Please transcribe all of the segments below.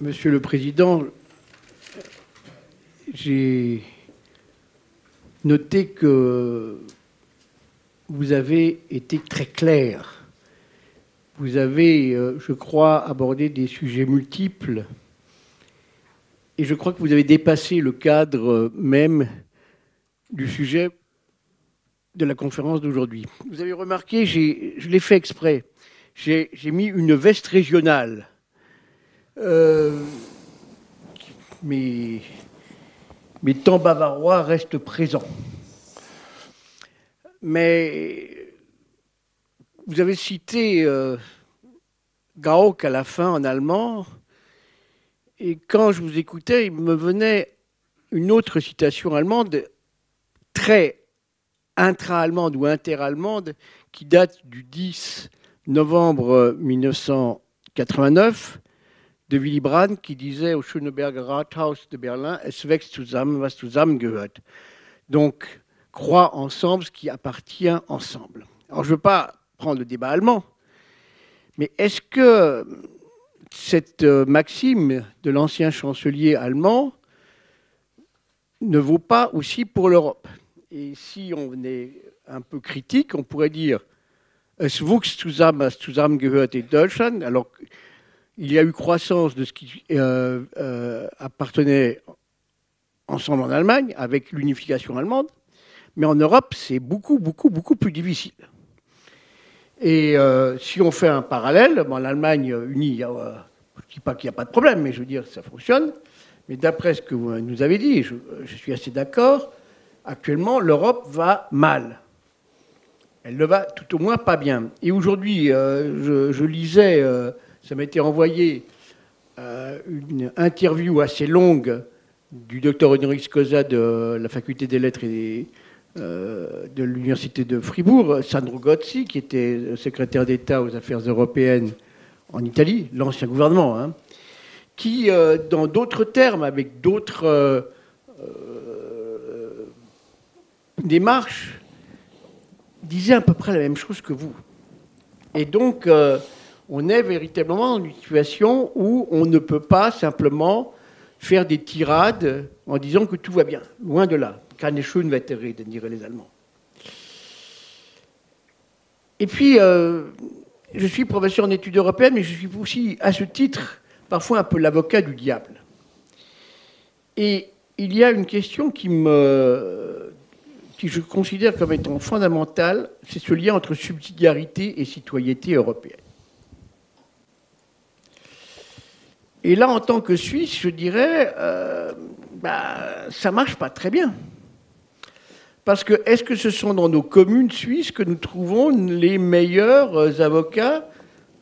Monsieur le Président, j'ai noté que vous avez été très clair. Vous avez, je crois, abordé des sujets multiples. Et je crois que vous avez dépassé le cadre même du sujet de la conférence d'aujourd'hui. Vous avez remarqué, je l'ai fait exprès, j'ai mis une veste régionale. Mes temps bavarois restent présents. Mais vous avez cité Gauck à la fin en allemand, et quand je vous écoutais, il me venait une autre citation allemande, très intra-allemande ou inter-allemande, qui date du 10 novembre 1989, de Willy Brandt, qui disait au Schöneberger Rathaus de Berlin, es wächst zusammen, was zusammengehört. Donc, crois ensemble ce qui appartient ensemble. Alors, je ne veux pas prendre le débat allemand, mais est-ce que cette maxime de l'ancien chancelier allemand ne vaut pas aussi pour l'Europe? Et si on est un peu critique, on pourrait dire es wuchs zusammen, was zusammengehört in Deutschland. Alors, il y a eu croissance de ce qui appartenait ensemble en Allemagne, avec l'unification allemande, mais en Europe, c'est beaucoup plus difficile. Et si on fait un parallèle, bon, l'Allemagne unie, je ne dis pas qu'il n'y a pas de problème, mais je veux dire, ça fonctionne. Mais d'après ce que vous nous avez dit, je suis assez d'accord, actuellement, l'Europe va mal. Elle ne va tout au moins pas bien. Et aujourd'hui, je lisais... ça m'a été envoyé une interview assez longue du docteur honoris causa de la faculté des lettres et de l'université de Fribourg, Sandro Gozzi, qui était secrétaire d'État aux affaires européennes en Italie, l'ancien gouvernement, hein, qui, dans d'autres termes, avec d'autres démarches, disait à peu près la même chose que vous. Et donc... on est véritablement dans une situation où on ne peut pas simplement faire des tirades en disant que tout va bien. Loin de là. Keine Schönwetterrede, diraient les Allemands. Et puis, je suis professeur en études européennes, mais je suis aussi, à ce titre, parfois un peu l'avocat du diable. Et il y a une question qui je considère comme étant fondamentale, c'est ce lien entre subsidiarité et citoyenneté européenne. Et là, en tant que Suisse, je dirais, ça ne marche pas très bien. Parce que, est-ce que ce sont dans nos communes suisses que nous trouvons les meilleurs avocats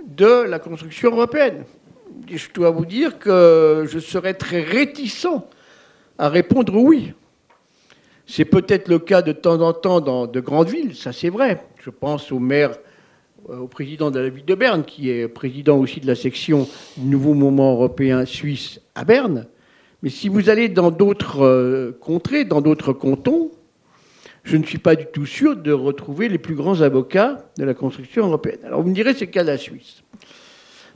de la construction européenne? Et je dois vous dire que je serais très réticent à répondre oui. C'est peut-être le cas de temps en temps dans de grandes villes, ça c'est vrai. Je pense au maire... au président de la ville de Berne, qui est président aussi de la section du Nouveau Mouvement européen suisse à Berne. Mais si vous allez dans d'autres contrées, dans d'autres cantons, je ne suis pas du tout sûr de retrouver les plus grands avocats de la construction européenne. Alors vous me direz, c'est le cas de la Suisse.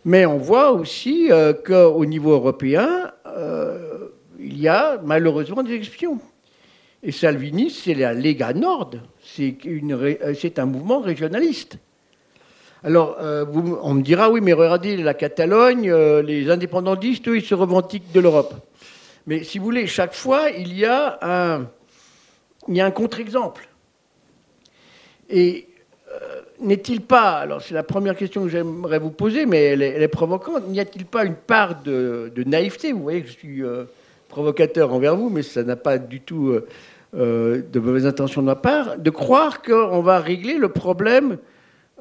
Mais on voit aussi qu'au niveau européen, il y a malheureusement des exceptions. Et Salvini, c'est la Lega Nord, c'est un mouvement régionaliste. Alors, on me dira, oui, mais regardez, la Catalogne, les indépendantistes, eux, ils se revendiquent de l'Europe. Mais si vous voulez, chaque fois, il y a un contre-exemple. Et n'est-il pas, alors c'est la première question que j'aimerais vous poser, mais elle est provocante, n'y a-t-il pas une part de naïveté? Vous voyez que je suis provocateur envers vous, mais ça n'a pas du tout de mauvaises intentions de ma part, de croire qu'on va régler le problème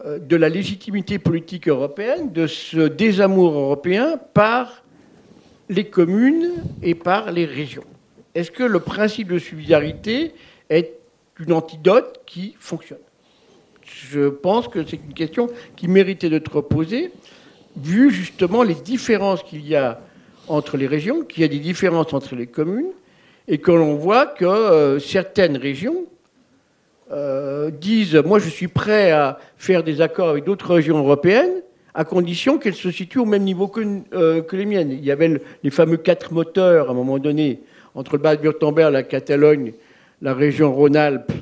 de la légitimité politique européenne, de ce désamour européen par les communes et par les régions. Est-ce que le principe de subsidiarité est une antidote qui fonctionne? Je pense que c'est une question qui méritait d'être posée, vu justement les différences qu'il y a entre les régions, qu'il y a des différences entre les communes, et que l'on voit que certaines régions disent « moi je suis prêt à faire des accords avec d'autres régions européennes », à condition qu'elles se situent au même niveau que les miennes. Il y avait les fameux 4 moteurs, à un moment donné, entre le Bade-Wurtemberg, la Catalogne, la région Rhône-Alpes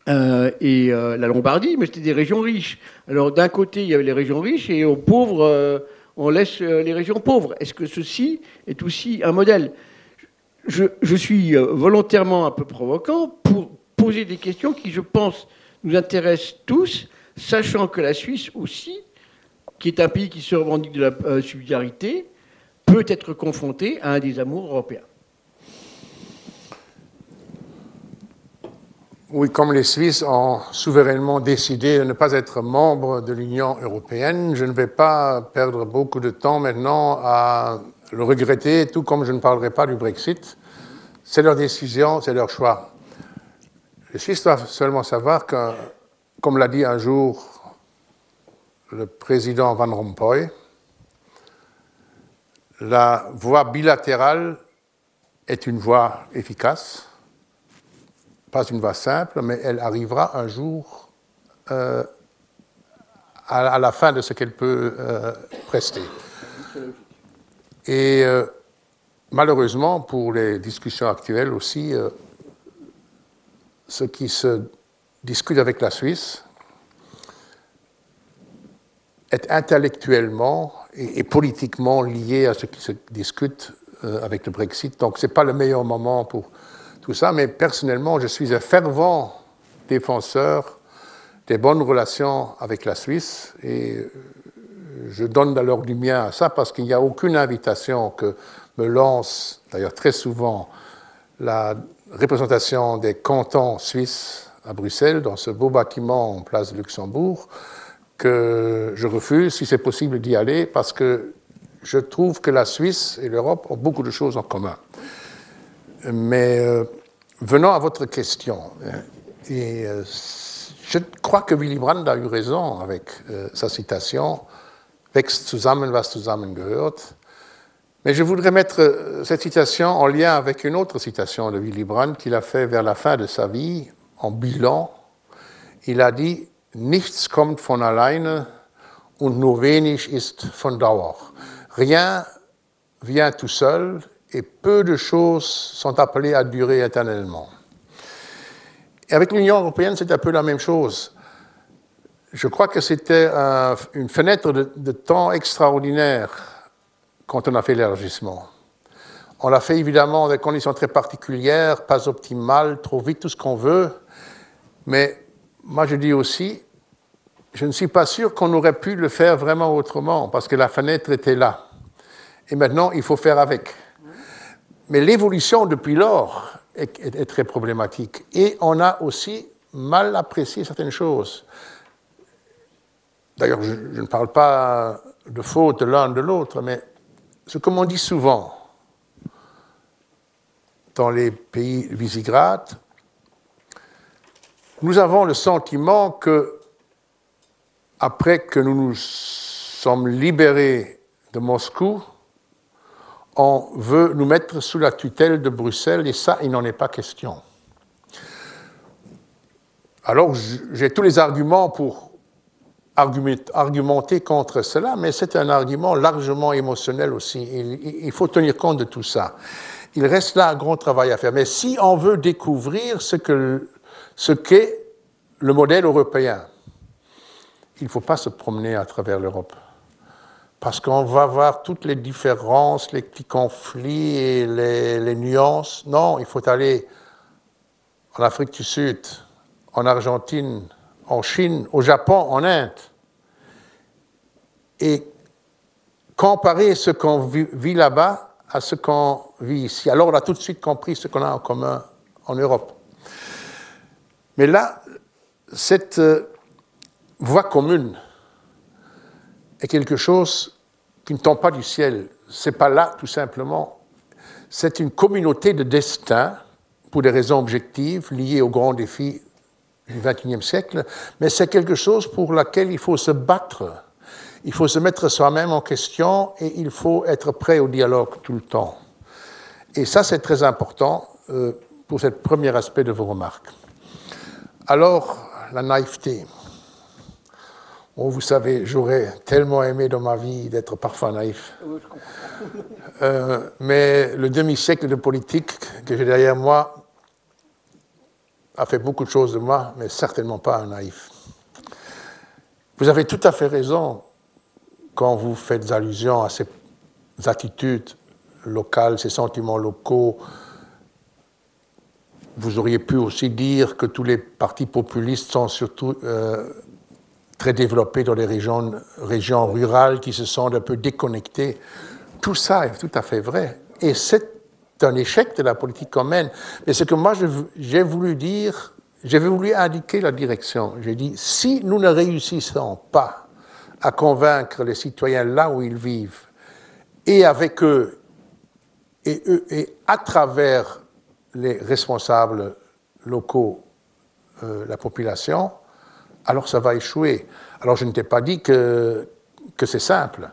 et la Lombardie, mais c'était des régions riches. Alors d'un côté, il y avait les régions riches, et aux pauvres, on laisse les régions pauvres. Est-ce que ceci est aussi un modèle ? Je suis volontairement un peu provocant pour poser des questions qui, je pense, nous intéressent tous, sachant que la Suisse aussi, qui est un pays qui se revendique de la subsidiarité, peut être confrontée à un désamour européen. Oui, comme les Suisses ont souverainement décidé de ne pas être membres de l'Union européenne, je ne vais pas perdre beaucoup de temps maintenant à le regretter, tout comme je ne parlerai pas du Brexit. C'est leur décision, c'est leur choix. Les Suisses doivent seulement savoir que, comme l'a dit un jour le président Van Rompuy, la voie bilatérale est une voie efficace, pas une voie simple, mais elle arrivera un jour à la fin de ce qu'elle peut prester. Et malheureusement, pour les discussions actuelles aussi, ce qui se discute avec la Suisse est intellectuellement et politiquement lié à ce qui se discute avec le Brexit. Donc, ce n'est pas le meilleur moment pour tout ça, mais personnellement, je suis un fervent défenseur des bonnes relations avec la Suisse et je donne alors du mien à ça parce qu'il n'y a aucune invitation que me lance, d'ailleurs très souvent, la représentation des cantons suisses à Bruxelles, dans ce beau bâtiment en place de Luxembourg, que je refuse, si c'est possible, d'y aller, parce que je trouve que la Suisse et l'Europe ont beaucoup de choses en commun. Mais venons à votre question. Et je crois que Willy Brandt a eu raison avec sa citation « Wächst zusammen, was zusammengehört ». Mais je voudrais mettre cette citation en lien avec une autre citation de Willy Brandt qu'il a fait vers la fin de sa vie, en bilan. Il a dit « Nichts kommt von alleine und nur wenig ist von Dauer ». Rien vient tout seul et peu de choses sont appelées à durer éternellement. Et avec l'Union européenne, c'est un peu la même chose. Je crois que c'était une fenêtre de temps extraordinaire quand on a fait l'élargissement. On l'a fait évidemment dans des conditions très particulières, pas optimales, trop vite, tout ce qu'on veut. Mais moi je dis aussi, je ne suis pas sûr qu'on aurait pu le faire vraiment autrement, parce que la fenêtre était là. Et maintenant, il faut faire avec. Mais l'évolution depuis lors est très problématique. Et on a aussi mal apprécié certaines choses. D'ailleurs, je ne parle pas de faute de l'un de l'autre, mais ce que l'on dit souvent dans les pays Visegrad, nous avons le sentiment que, après que nous nous sommes libérés de Moscou, on veut nous mettre sous la tutelle de Bruxelles, et ça, il n'en est pas question. Alors, j'ai tous les arguments pour argumenter contre cela, mais c'est un argument largement émotionnel aussi. Il faut tenir compte de tout ça. Il reste là un grand travail à faire. Mais si on veut découvrir ce qu'est le modèle européen, il ne faut pas se promener à travers l'Europe. Parce qu'on va voir toutes les différences, les petits conflits et les nuances. Non, il faut aller en Afrique du Sud, en Argentine, en Chine, au Japon, en Inde, et comparer ce qu'on vit là-bas à ce qu'on vit ici. Alors on a tout de suite compris ce qu'on a en commun en Europe. Mais là, cette voie commune est quelque chose qui ne tombe pas du ciel. Ce n'est pas là, tout simplement. C'est une communauté de destin, pour des raisons objectives, liées aux grands défis du XXIe siècle, mais c'est quelque chose pour laquelle il faut se battre. Il faut se mettre soi-même en question et il faut être prêt au dialogue tout le temps. Et ça, c'est très important pour ce premier aspect de vos remarques. Alors, la naïveté. Bon, vous savez, j'aurais tellement aimé dans ma vie d'être parfois naïf. Oui, je comprends. Mais le demi-siècle de politique que j'ai derrière moi a fait beaucoup de choses de moi, mais certainement pas un naïf. Vous avez tout à fait raison quand vous faites allusion à ces attitudes locales, ces sentiments locaux. Vous auriez pu aussi dire que tous les partis populistes sont surtout très développés dans les régions rurales qui se sentent un peu déconnectées. Tout ça est tout à fait vrai. Et c'est un échec de la politique qu'on mène. Mais ce que moi j'ai voulu dire, j'avais voulu indiquer la direction. J'ai dit, si nous ne réussissons pas à convaincre les citoyens là où ils vivent, et avec eux, et à travers les responsables locaux, la population, alors ça va échouer. Alors je ne t'ai pas dit que c'est simple,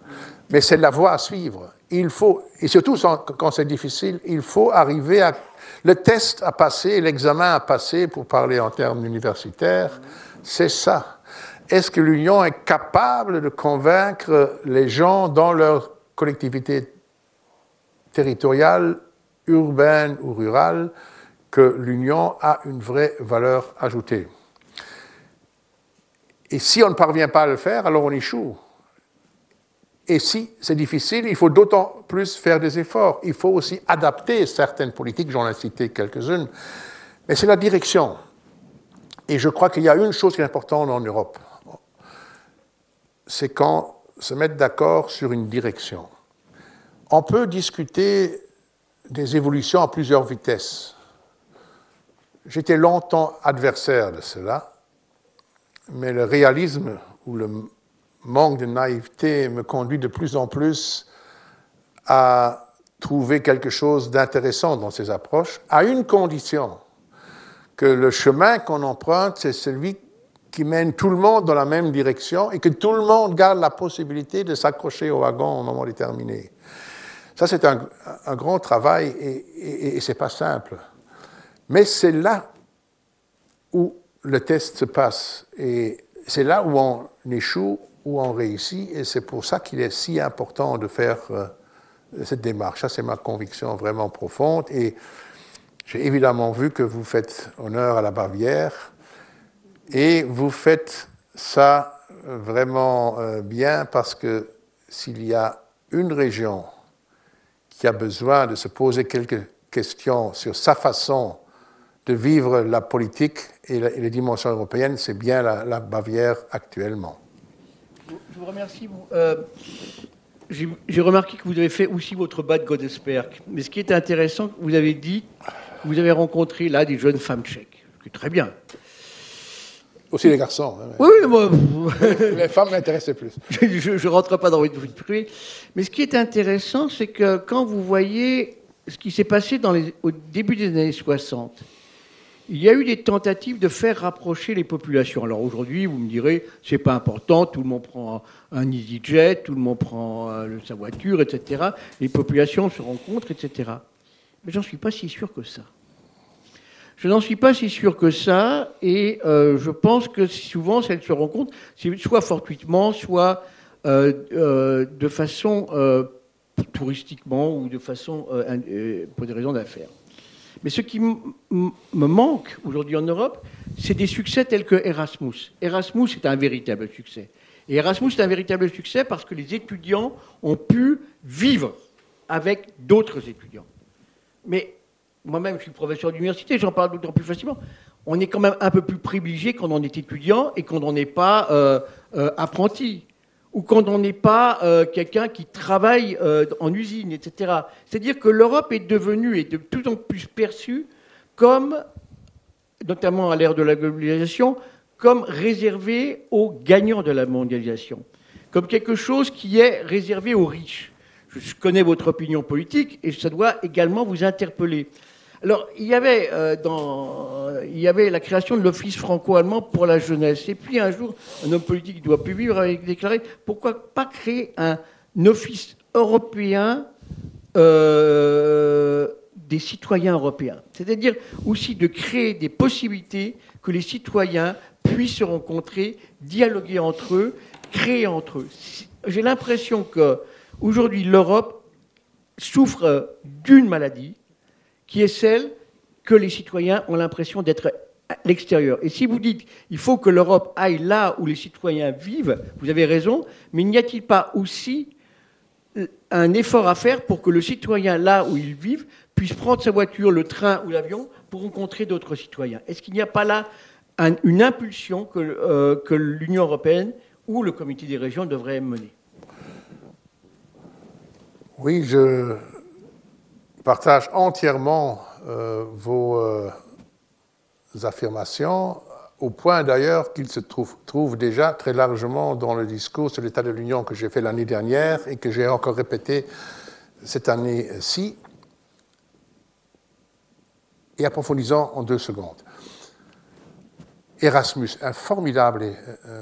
mais c'est la voie à suivre. Il faut, et surtout quand c'est difficile, il faut arriver à... Le test à passer, l'examen à passer, pour parler en termes universitaires, c'est ça. Est-ce que l'Union est capable de convaincre les gens dans leur collectivité territoriale, urbaine ou rurale, que l'Union a une vraie valeur ajoutée? Et si on ne parvient pas à le faire, alors on échoue. Et si c'est difficile, il faut d'autant plus faire des efforts. Il faut aussi adapter certaines politiques, j'en ai cité quelques-unes, mais c'est la direction. Et je crois qu'il y a une chose qui est importante en Europe, c'est qu'on se mette d'accord sur une direction. On peut discuter des évolutions à plusieurs vitesses. J'étais longtemps adversaire de cela, mais le réalisme ou le manque de naïveté me conduit de plus en plus à trouver quelque chose d'intéressant dans ces approches, à une condition, que le chemin qu'on emprunte, c'est celui qui mène tout le monde dans la même direction et que tout le monde garde la possibilité de s'accrocher au wagon à un moment déterminé. Ça, c'est un grand travail et ce n'est pas simple. Mais c'est là où le test se passe et c'est là où on échoue, où on réussit, et c'est pour ça qu'il est si important de faire cette démarche. Ça, c'est ma conviction vraiment profonde, et j'ai évidemment vu que vous faites honneur à la Bavière, et vous faites ça vraiment bien, parce que s'il y a une région qui a besoin de se poser quelques questions sur sa façon de vivre la politique et les dimensions européennes, c'est bien la Bavière actuellement. Je vous remercie. J'ai remarqué que vous avez fait aussi votre Bad Godesberg. Mais ce qui est intéressant, vous avez dit que vous avez rencontré là des jeunes femmes tchèques. C'est très bien. Aussi les garçons. Hein, oui, moi... Les femmes m'intéressaient plus. Je ne rentre pas dans votre vie privée. Mais ce qui est intéressant, c'est que quand vous voyez ce qui s'est passé au début des années 60, il y a eu des tentatives de faire rapprocher les populations. Alors aujourd'hui, vous me direz, c'est pas important, tout le monde prend un EasyJet, tout le monde prend sa voiture, etc. Les populations se rencontrent, etc. Mais j'en suis pas si sûr que ça. Je n'en suis pas si sûr que ça, et je pense que souvent, elles se rencontrent, soit fortuitement, soit de façon touristiquement, ou de façon pour des raisons d'affaires. Mais ce qui me manque aujourd'hui en Europe, c'est des succès tels que Erasmus. Erasmus est un véritable succès. Et Erasmus est un véritable succès parce que les étudiants ont pu vivre avec d'autres étudiants. Mais moi-même, je suis professeur d'université, j'en parle d'autant plus facilement. On est quand même un peu plus privilégié quand on est étudiant et quand on n'est pas apprenti. Ou quand on n'est pas quelqu'un qui travaille en usine, etc. C'est-à-dire que l'Europe est devenue et de plus en plus perçue comme, notamment à l'ère de la globalisation, comme réservée aux gagnants de la mondialisation, comme quelque chose qui est réservé aux riches. Je connais votre opinion politique et ça doit également vous interpeller. Alors, il y avait la création de l'Office franco-allemand pour la jeunesse. Et puis, un jour, un homme politique qui ne doit plus vivre avait déclaré « Pourquoi pas créer un office européen des citoyens européens ?» C'est-à-dire aussi de créer des possibilités que les citoyens puissent se rencontrer, dialoguer entre eux, créer entre eux. J'ai l'impression qu'aujourd'hui, l'Europe souffre d'une maladie qui est celle que les citoyens ont l'impression d'être à l'extérieur. Et si vous dites qu'il faut que l'Europe aille là où les citoyens vivent, vous avez raison, mais n'y a-t-il pas aussi un effort à faire pour que le citoyen, là où il vit, puisse prendre sa voiture, le train ou l'avion pour rencontrer d'autres citoyens? Est-ce qu'il n'y a pas là une impulsion que l'Union européenne ou le Comité des régions devrait mener? Oui, je partage entièrement vos affirmations, au point d'ailleurs qu'il se trouve déjà très largement dans le discours sur l'état de l'Union que j'ai fait l'année dernière et que j'ai encore répété cette année-ci. Et approfondissant en 2 secondes. Erasmus, un formidable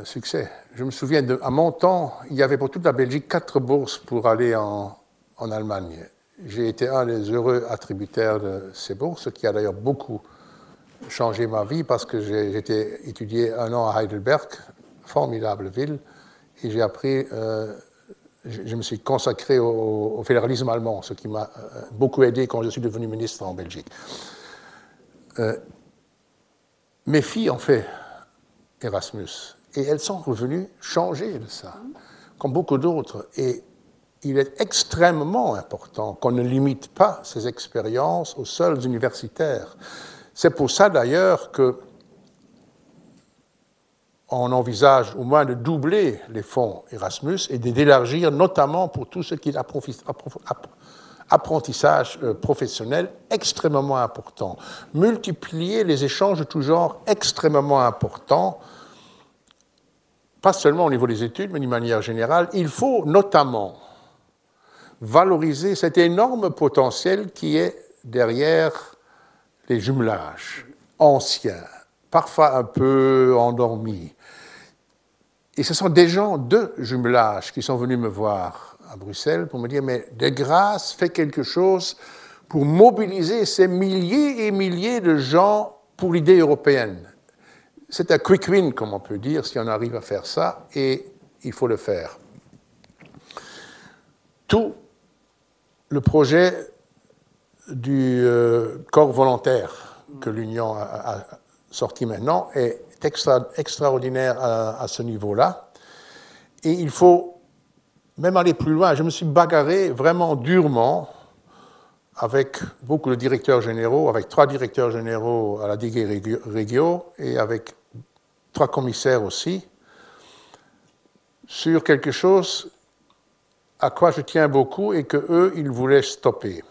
succès. Je me souviens, à mon temps, il y avait pour toute la Belgique 4 bourses pour aller en Allemagne. J'ai été un des heureux attributaires de ces bourses, ce qui a d'ailleurs beaucoup changé ma vie parce que j'ai étudié 1 an à Heidelberg, formidable ville, et j'ai appris, je me suis consacré au fédéralisme allemand, ce qui m'a beaucoup aidé quand je suis devenu ministre en Belgique. Mes filles ont fait Erasmus et elles sont revenues changées de ça, comme beaucoup d'autres. Et il est extrêmement important qu'on ne limite pas ces expériences aux seuls universitaires. C'est pour ça d'ailleurs qu'on envisage au moins de doubler les fonds Erasmus et d'élargir notamment pour tout ce qui est apprentissage professionnel extrêmement important. Multiplier les échanges de tout genre extrêmement importants, pas seulement au niveau des études, mais d'une manière générale. Il faut notamment valoriser cet énorme potentiel qui est derrière les jumelages anciens, parfois un peu endormis. Et ce sont des gens de jumelage qui sont venus me voir à Bruxelles pour me dire « mais de grâce, fais quelque chose pour mobiliser ces milliers et milliers de gens pour l'idée européenne ». C'est un quick win, comme on peut dire, si on arrive à faire ça, et il faut le faire. Tout le projet du corps volontaire que l'Union a sorti maintenant est extraordinaire à ce niveau-là. Et il faut même aller plus loin. Je me suis bagarré vraiment durement avec beaucoup de directeurs généraux, avec 3 directeurs généraux à la DG Regio et avec 3 commissaires aussi, sur quelque chose à quoi je tiens beaucoup et que eux, ils voulaient stopper.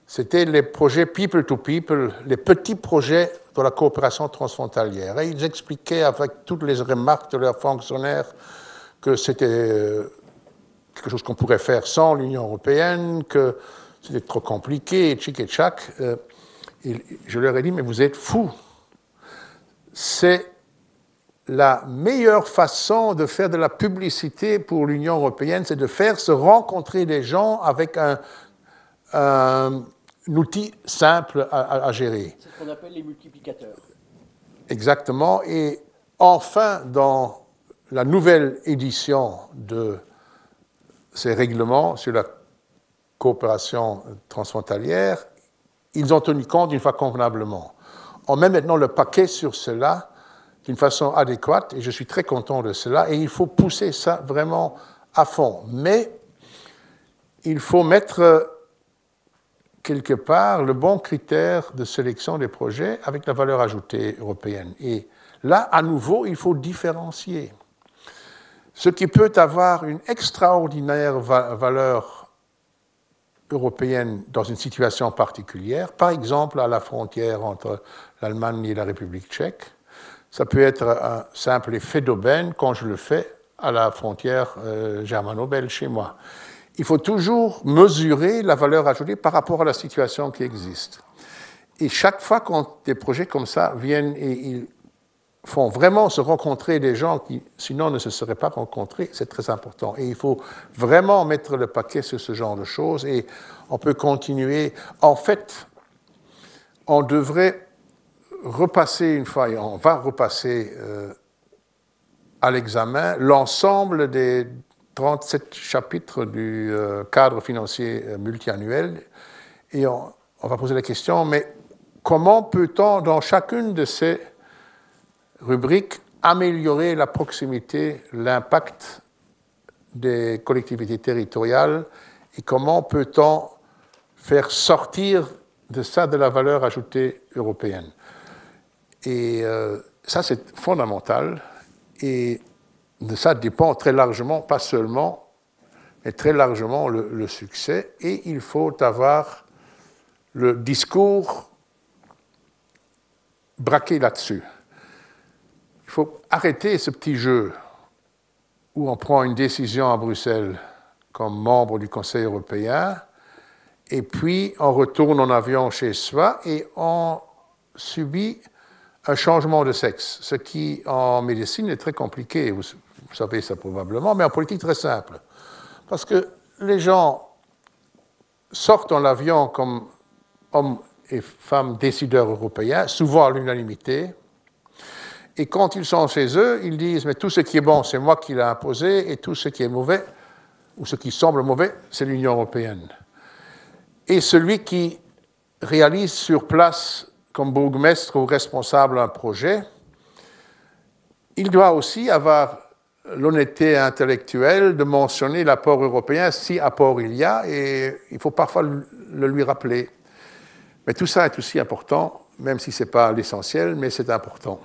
C'était les projets people to people, les petits projets de la coopération transfrontalière. Et ils expliquaient avec toutes les remarques de leurs fonctionnaires que c'était quelque chose qu'on pourrait faire sans l'Union européenne, que c'était trop compliqué, et tchic et tchac. Et je leur ai dit, mais vous êtes fous. C'est la meilleure façon de faire de la publicité pour l'Union européenne, c'est de faire se rencontrer des gens avec un outil simple à gérer. C'est ce qu'on appelle les multiplicateurs. Exactement. Et enfin, dans la nouvelle édition de ces règlements sur la coopération transfrontalière, ils ont tenu compte d'une fois convenablement. On met maintenant le paquet sur cela d'une façon adéquate, et je suis très content de cela, et il faut pousser ça vraiment à fond. Mais il faut mettre quelque part le bon critère de sélection des projets avec la valeur ajoutée européenne. Et là, à nouveau, il faut différencier. Ce qui peut avoir une extraordinaire valeur européenne dans une situation particulière, par exemple à la frontière entre l'Allemagne et la République tchèque, ça peut être un simple effet d'aubaine quand je le fais à la frontière germano-belge chez moi. Il faut toujours mesurer la valeur ajoutée par rapport à la situation qui existe. Et chaque fois quand des projets comme ça viennent et ils font vraiment se rencontrer des gens qui, sinon, ne se seraient pas rencontrés, c'est très important. Et il faut vraiment mettre le paquet sur ce genre de choses et on peut continuer. En fait, on devrait repasser une fois, et on va repasser à l'examen l'ensemble des 37 chapitres du cadre financier multiannuel, et on va poser la question, mais comment peut-on, dans chacune de ces rubriques, améliorer la proximité, l'impact des collectivités territoriales, et comment peut-on faire sortir de ça de la valeur ajoutée européenne. Et ça, c'est fondamental, et de ça dépend très largement, pas seulement, mais très largement le succès, et il faut avoir le discours braqué là-dessus. Il faut arrêter ce petit jeu où on prend une décision à Bruxelles comme membre du Conseil européen, et puis on retourne en avion chez soi et on subit un changement de sexe, ce qui en médecine est très compliqué, vous savez ça probablement, mais en politique très simple. Parce que les gens sortent en avion comme hommes et femmes décideurs européens, souvent à l'unanimité, et quand ils sont chez eux, ils disent « mais tout ce qui est bon, c'est moi qui l'ai imposé, et tout ce qui est mauvais, ou ce qui semble mauvais, c'est l'Union européenne ». Et celui qui réalise sur place, comme bourgmestre ou responsable un projet, il doit aussi avoir l'honnêteté intellectuelle de mentionner l'apport européen, si apport il y a, et il faut parfois le lui rappeler. Mais tout ça est aussi important, même si ce n'est pas l'essentiel, mais c'est important.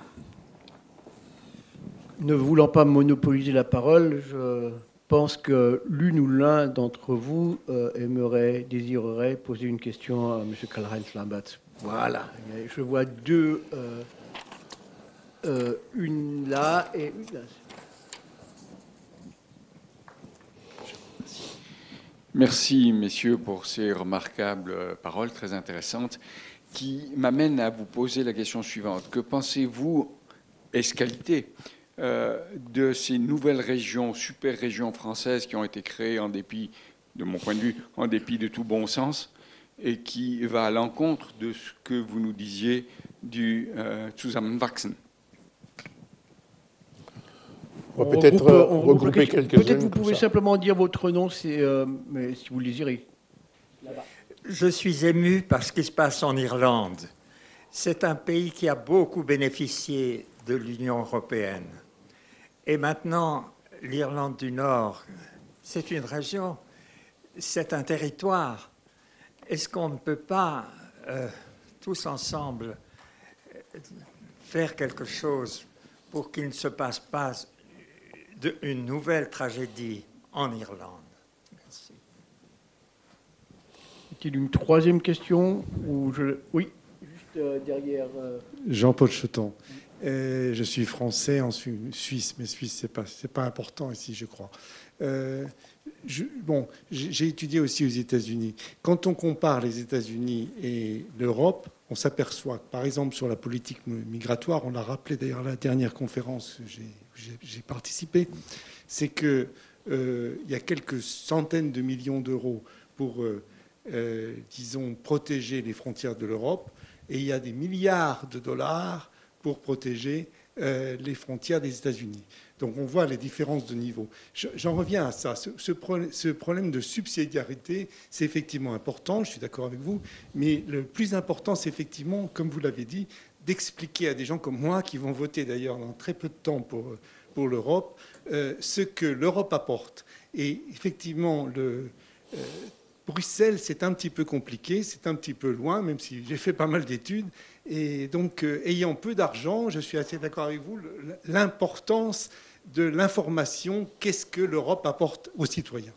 Ne voulant pas monopoliser la parole, je pense que l'une ou l'un d'entre vous désirerait poser une question à M. Karl-Heinz Lamberts. Voilà, je vois deux, une là et une là. Merci, messieurs, pour ces remarquables paroles très intéressantes qui m'amènent à vous poser la question suivante. Que pensez-vous, ès-qualité, de ces nouvelles régions, super-régions françaises qui ont été créées en dépit, de mon point de vue, en dépit de tout bon sens, et qui va à l'encontre de ce que vous nous disiez du Zusammenwachsen? On va peut-être regrouper quelques-unes. Peut-être vous pouvez simplement dire votre nom, mais si vous le désirez. Je suis ému par ce qui se passe en Irlande. C'est un pays qui a beaucoup bénéficié de l'Union européenne. Et maintenant, l'Irlande du Nord, c'est une région, c'est un territoire. Est-ce qu'on ne peut pas, tous ensemble, faire quelque chose pour qu'il ne se passe pas une nouvelle tragédie en Irlande? Merci. Est-il une troisième question Oui, juste derrière. Jean-Paul Cheton. Je suis français en Suisse, mais Suisse, c'est pas important ici, je crois. J'ai étudié aussi aux États-Unis. Quand on compare les États-Unis et l'Europe, on s'aperçoit que, par exemple, sur la politique migratoire, on l'a rappelé d'ailleurs à la dernière conférence que j'ai participé, c'est qu'il y a quelques centaines de millions d'euros pour, disons, protéger les frontières de l'Europe, et il y a des milliards de dollars pour protéger les frontières des États-Unis. Donc on voit les différences de niveau. J'en reviens à ça. Ce problème de subsidiarité, c'est effectivement important, je suis d'accord avec vous, mais le plus important, c'est effectivement, comme vous l'avez dit, d'expliquer à des gens comme moi, qui vont voter d'ailleurs dans très peu de temps pour l'Europe, ce que l'Europe apporte. Et effectivement, Bruxelles, c'est un petit peu compliqué, c'est un petit peu loin, même si j'ai fait pas mal d'études. Et donc, ayant peu d'argent, je suis assez d'accord avec vous, l'importance de l'information, qu'est-ce que l'Europe apporte aux citoyens.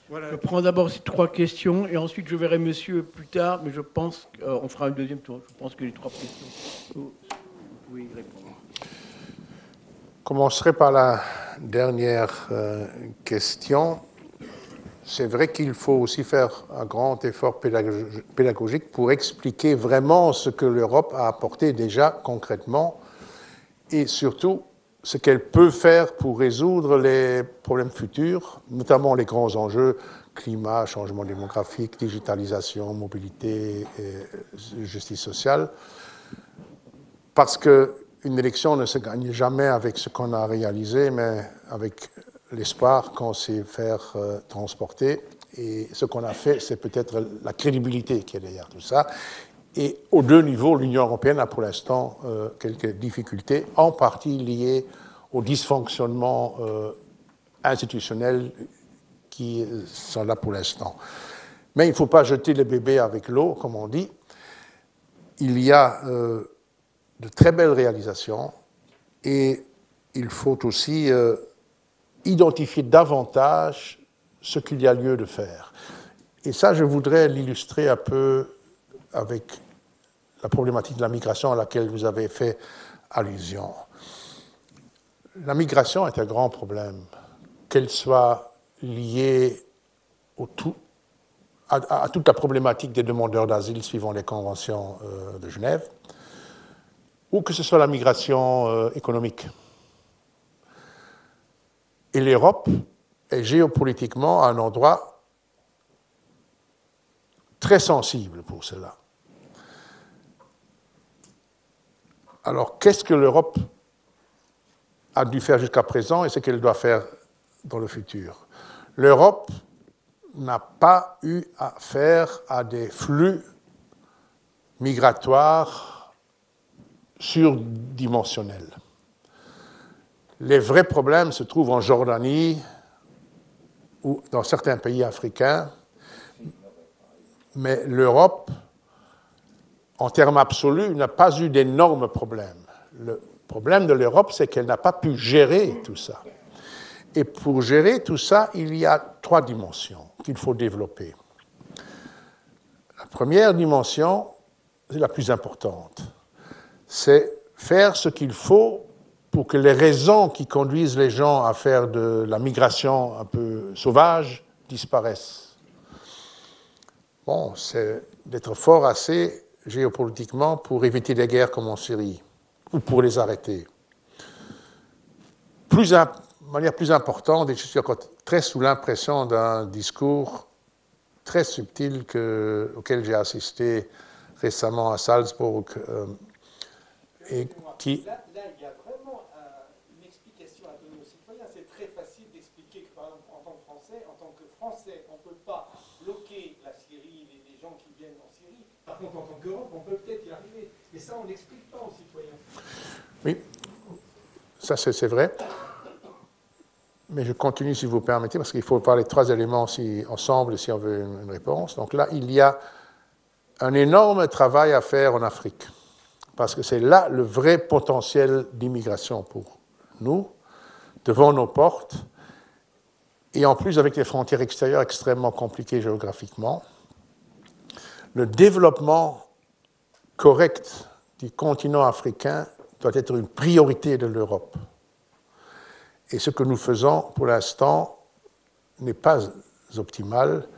Voilà. Je prends d'abord ces trois questions et ensuite je verrai monsieur plus tard, mais je pense qu'on fera un deuxième tour. Je pense que les trois questions, vous pouvez y répondre. Je commencerai par la dernière question. C'est vrai qu'il faut aussi faire un grand effort pédagogique pour expliquer vraiment ce que l'Europe a apporté déjà concrètement et surtout ce qu'elle peut faire pour résoudre les problèmes futurs, notamment les grands enjeux, climat, changement démographique, digitalisation, mobilité et justice sociale. parce qu'une élection ne se gagne jamais avec ce qu'on a réalisé, mais avec l'espoir qu'on sait faire transporter. Et ce qu'on a fait, c'est peut-être la crédibilité qui est derrière tout ça. Et aux deux niveaux, l'Union européenne a pour l'instant quelques difficultés, en partie liées aux dysfonctionnements institutionnels qui sont là pour l'instant. Mais il ne faut pas jeter le bébé avec l'eau, comme on dit. Il y a de très belles réalisations et il faut aussi identifier davantage ce qu'il y a lieu de faire. Et ça, je voudrais l'illustrer un peu avec la problématique de la migration à laquelle vous avez fait allusion. La migration est un grand problème, qu'elle soit liée à toute la problématique des demandeurs d'asile suivant les conventions de Genève, ou que ce soit la migration économique. Et l'Europe est géopolitiquement un endroit très sensible pour cela. Alors, qu'est-ce que l'Europe a dû faire jusqu'à présent et ce qu'elle doit faire dans le futur? L'Europe n'a pas eu affaire à des flux migratoires surdimensionnels. Les vrais problèmes se trouvent en Jordanie ou dans certains pays africains, mais l'Europe, en termes absolus, n'a pas eu d'énormes problèmes. Le problème de l'Europe, c'est qu'elle n'a pas pu gérer tout ça. Et pour gérer tout ça, il y a 3 dimensions qu'il faut développer. La première dimension, c'est la plus importante. C'est faire ce qu'il faut pour que les raisons qui conduisent les gens à faire de la migration un peu sauvage disparaissent. Bon, c'est d'être fort assez géopolitiquement pour éviter des guerres comme en Syrie, ou pour les arrêter. De manière plus importante, et je suis encore très sous l'impression d'un discours très subtil auquel j'ai assisté récemment à Salzbourg, et qui... Là, il y a vraiment une explication à donner aux citoyens. C'est très facile d'expliquer que, par exemple, en tant que Français, on ne peut pas bloquer la Syrie, les gens qui viennent en Syrie. Par contre, en tant qu'Europe, on peut peut-être y arriver. Mais ça, on n'explique pas aux citoyens. Oui, ça c'est vrai. Mais je continue, si vous permettez, parce qu'il faut parler de 3 éléments ensemble si on veut une réponse. Donc là, il y a un énorme travail à faire en Afrique, parce que c'est là le vrai potentiel d'immigration pour nous, devant nos portes, et en plus avec les frontières extérieures extrêmement compliquées géographiquement. Le développement correct du continent africain doit être une priorité de l'Europe. Et ce que nous faisons pour l'instant n'est pas optimal.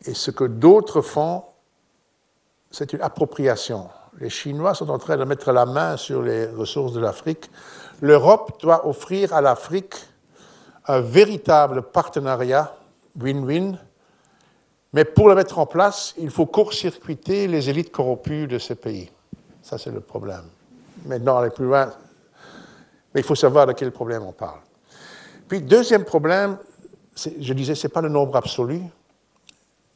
Et ce que d'autres font, c'est une appropriation. Les Chinois sont en train de mettre la main sur les ressources de l'Afrique. L'Europe doit offrir à l'Afrique un véritable partenariat win-win. Mais pour le mettre en place, il faut court-circuiter les élites corrompues de ces pays. Ça, c'est le problème. Maintenant, aller plus loin, mais il faut savoir de quel problème on parle. Puis, deuxième problème, je disais, ce n'est pas le nombre absolu,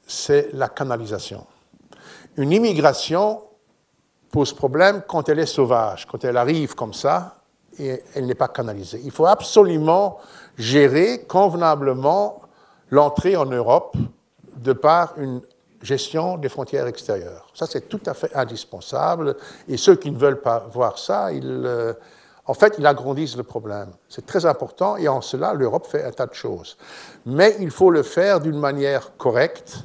c'est la canalisation. Une immigration pose problème quand elle est sauvage, quand elle arrive comme ça et elle n'est pas canalisée. Il faut absolument gérer convenablement l'entrée en Europe de par une gestion des frontières extérieures. Ça, c'est tout à fait indispensable. Et ceux qui ne veulent pas voir ça, en fait, ils agrandissent le problème. C'est très important et en cela, l'Europe fait un tas de choses. Mais il faut le faire d'une manière correcte,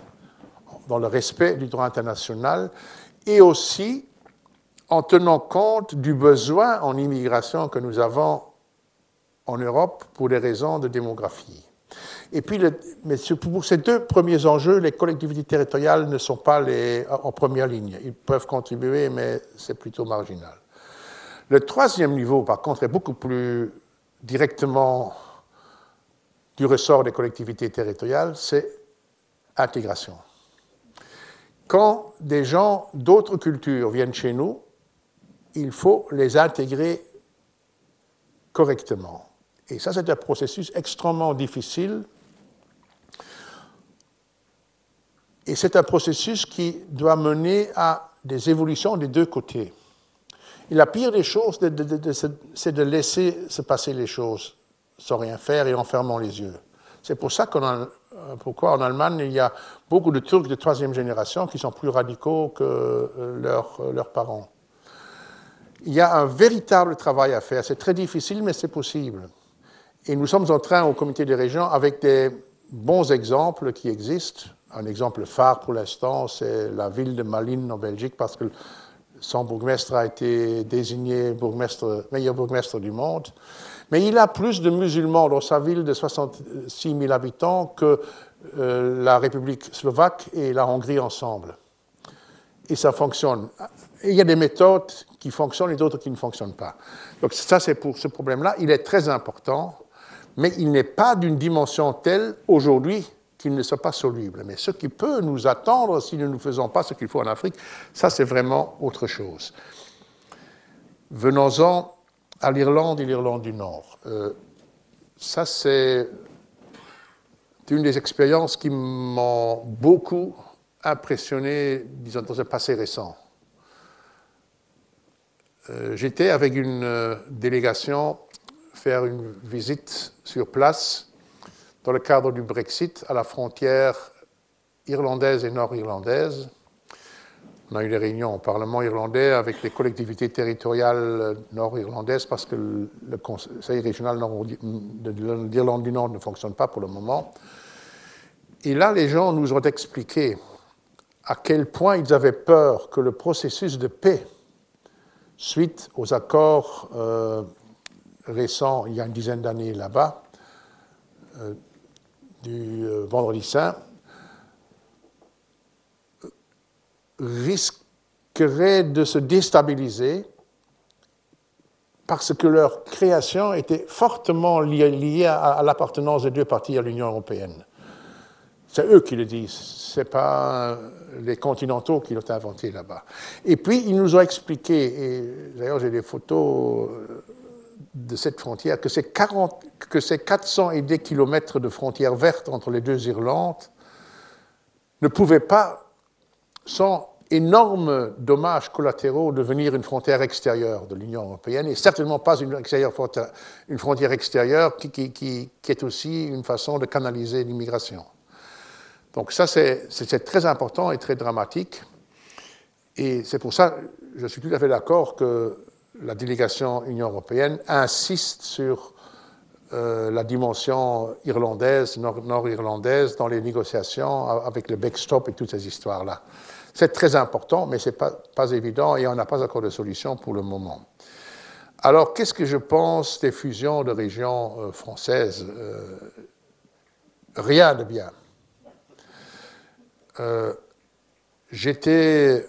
dans le respect du droit international, et aussi en tenant compte du besoin en immigration que nous avons en Europe pour des raisons de démographie. Et puis, mais pour ces 2 premiers enjeux, les collectivités territoriales ne sont pas en première ligne. Ils peuvent contribuer, mais c'est plutôt marginal. Le 3e niveau, par contre, est beaucoup plus directement du ressort des collectivités territoriales, c'est l'intégration. Quand des gens d'autres cultures viennent chez nous, il faut les intégrer correctement. Et ça, c'est un processus extrêmement difficile. Et c'est un processus qui doit mener à des évolutions des deux côtés. Et la pire des choses, c'est de laisser se passer les choses sans rien faire et en fermant les yeux. C'est pour ça pourquoi en Allemagne, il y a beaucoup de Turcs de troisième génération qui sont plus radicaux que leurs parents. Il y a un véritable travail à faire. C'est très difficile, mais c'est possible. Et nous sommes en train, au comité des régions, avec des bons exemples qui existent. Un exemple phare pour l'instant, c'est la ville de Malines en Belgique, parce que son bourgmestre a été désigné meilleur bourgmestre du monde. Mais il a plus de musulmans dans sa ville de 66 000 habitants que la République slovaque et la Hongrie ensemble. Et ça fonctionne. Et il y a des méthodes qui fonctionnent et d'autres qui ne fonctionnent pas. Donc ça, c'est pour ce problème-là. Il est très important, mais il n'est pas d'une dimension telle aujourd'hui qu'il ne soit pas soluble. Mais ce qui peut nous attendre si nous ne faisons pas ce qu'il faut en Afrique, ça, c'est vraiment autre chose. Venons-en à l'Irlande et l'Irlande du Nord. Ça, c'est une des expériences qui m'ont beaucoup impressionné, disons, dans un passé récent. J'étais avec une délégation faire une visite sur place dans le cadre du Brexit à la frontière irlandaise et nord-irlandaise. On a eu des réunions au Parlement irlandais avec les collectivités territoriales nord-irlandaises parce que le Conseil régional d'Irlande du Nord ne fonctionne pas pour le moment. Et là, les gens nous ont expliqué à quel point ils avaient peur que le processus de paix, suite aux accords récents, il y a une dizaine d'années là-bas, du Vendredi Saint, risquerait de se déstabiliser parce que leur création était fortement liée à l'appartenance des deux parties à l'Union européenne. C'est eux qui le disent, ce n'est pas les continentaux qui l'ont inventé là-bas. Et puis, ils nous ont expliqué, et d'ailleurs j'ai des photos de cette frontière, que ces 400 et des kilomètres de frontière verte entre les deux Irlandes ne pouvaient pas, sans énormes dommages collatéraux, devenir une frontière extérieure de l'Union européenne, et certainement pas une frontière extérieure qui est aussi une façon de canaliser l'immigration. Donc ça, c'est très important et très dramatique. Et c'est pour ça que je suis tout à fait d'accord que la délégation Union européenne insiste sur la dimension irlandaise, nord-irlandaise, dans les négociations avec le backstop et toutes ces histoires-là. C'est très important, mais ce n'est pas évident et on n'a pas encore de solution pour le moment. Alors, qu'est-ce que je pense des fusions de régions françaises? Rien de bien. J'étais,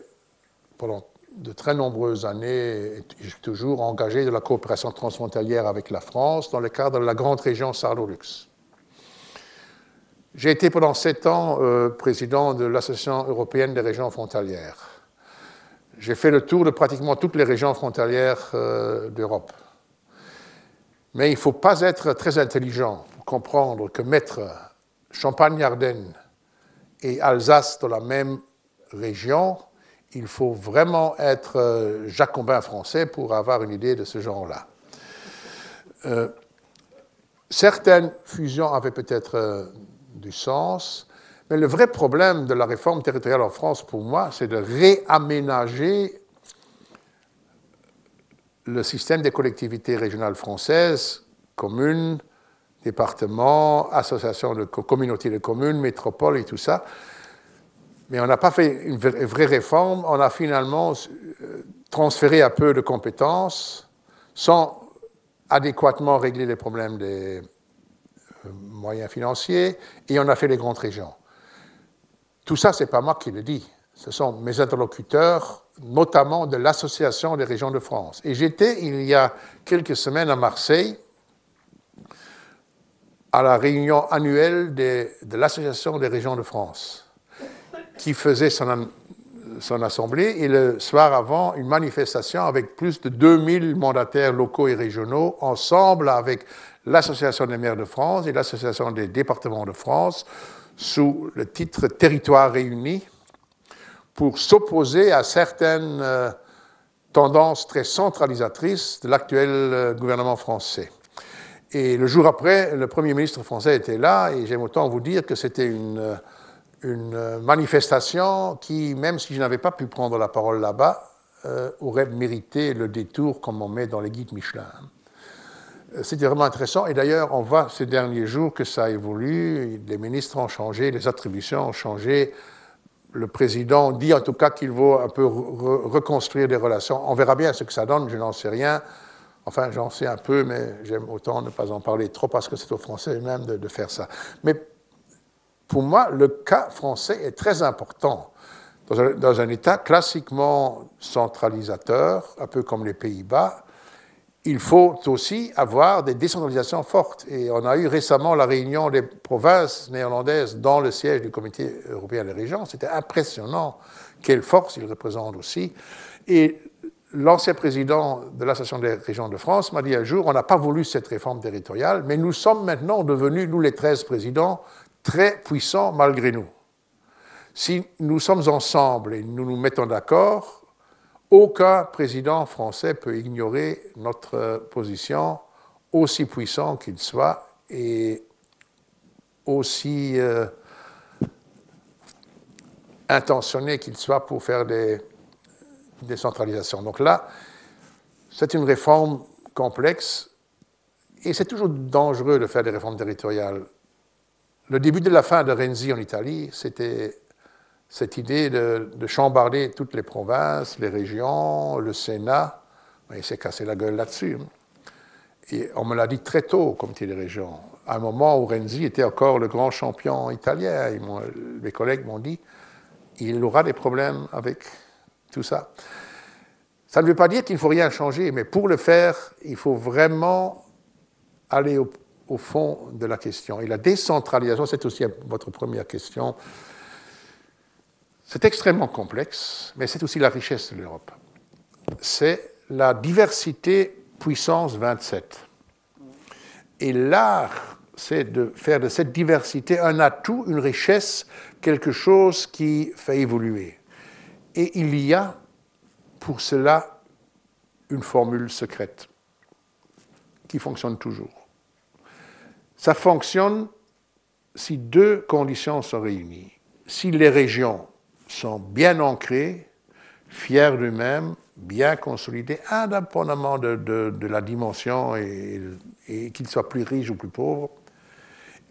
pendant de très nombreuses années, et toujours engagé dans la coopération transfrontalière avec la France dans le cadre de la grande région Sardo-Lux. J'ai été pendant 7 ans président de l'Association européenne des régions frontalières. J'ai fait le tour de pratiquement toutes les régions frontalières d'Europe. Mais il ne faut pas être très intelligent pour comprendre que mettre Champagne-Ardenne et Alsace dans la même région, il faut vraiment être jacobin français pour avoir une idée de ce genre-là. Certaines fusions avaient peut-être du sens, mais le vrai problème de la réforme territoriale en France, pour moi, c'est de réaménager le système des collectivités régionales françaises, communes, départements, associations de communautés de communes, métropoles et tout ça. Mais on n'a pas fait une vraie réforme, on a finalement transféré un peu de compétences sans adéquatement régler les problèmes des moyens financiers, et on a fait les grandes régions. Tout ça, ce n'est pas moi qui le dis, ce sont mes interlocuteurs, notamment de l'Association des régions de France. Et j'étais, il y a quelques semaines, à Marseille, à la réunion annuelle de l'Association des régions de France, qui faisait son assemblée, et le soir avant, une manifestation avec plus de 2000 mandataires locaux et régionaux, ensemble avec l'Association des maires de France et l'Association des départements de France, sous le titre Territoires réunis, pour s'opposer à certaines tendances très centralisatrices de l'actuel gouvernement français. Et le jour après, le Premier ministre français était là, et j'aime autant vous dire que c'était une manifestation qui, même si je n'avais pas pu prendre la parole là-bas, aurait mérité le détour comme on met dans les guides Michelin. C'était vraiment intéressant, et d'ailleurs, on voit ces derniers jours que ça évolue, les ministres ont changé, les attributions ont changé, le président dit en tout cas qu'il faut un peu reconstruire des relations. On verra bien ce que ça donne, je n'en sais rien. Enfin, j'en sais un peu, mais j'aime autant ne pas en parler trop parce que c'est aux Français eux-mêmes de faire ça. Mais pour moi, le cas français est très important. Dans un État classiquement centralisateur, un peu comme les Pays-Bas, il faut aussi avoir des décentralisations fortes. Et on a eu récemment la réunion des provinces néerlandaises dans le siège du Comité européen des régions. C'était impressionnant quelle force ils représentent aussi. Et l'ancien président de l'Association des régions de France m'a dit un jour, on n'a pas voulu cette réforme territoriale, mais nous sommes maintenant devenus, nous les 13 présidents, très puissants malgré nous. Si nous sommes ensemble et nous nous mettons d'accord, aucun président français peut ignorer notre position, aussi puissant qu'il soit et aussi intentionné qu'il soit pour faire des décentralisations. Donc là, c'est une réforme complexe et c'est toujours dangereux de faire des réformes territoriales. Le début de la fin de Renzi en Italie, c'était cette idée de chambarder toutes les provinces, les régions, le Sénat. Il s'est cassé la gueule là-dessus. Et on me l'a dit très tôt, au Comité des régions, à un moment où Renzi était encore le grand champion italien. Mes collègues m'ont dit il aura des problèmes avec tout ça. Ça ne veut pas dire qu'il ne faut rien changer, mais pour le faire, il faut vraiment aller au fond de la question. Et la décentralisation, c'est aussi votre première question. C'est extrêmement complexe, mais c'est aussi la richesse de l'Europe. C'est la diversité puissance 27. Et l'art, c'est de faire de cette diversité un atout, une richesse, quelque chose qui fait évoluer. Et il y a pour cela une formule secrète qui fonctionne toujours. Ça fonctionne si deux conditions sont réunies. Si les régions sont bien ancrées, fiers d'eux-mêmes, bien consolidés, indépendamment de la dimension et qu'ils soient plus riches ou plus pauvres.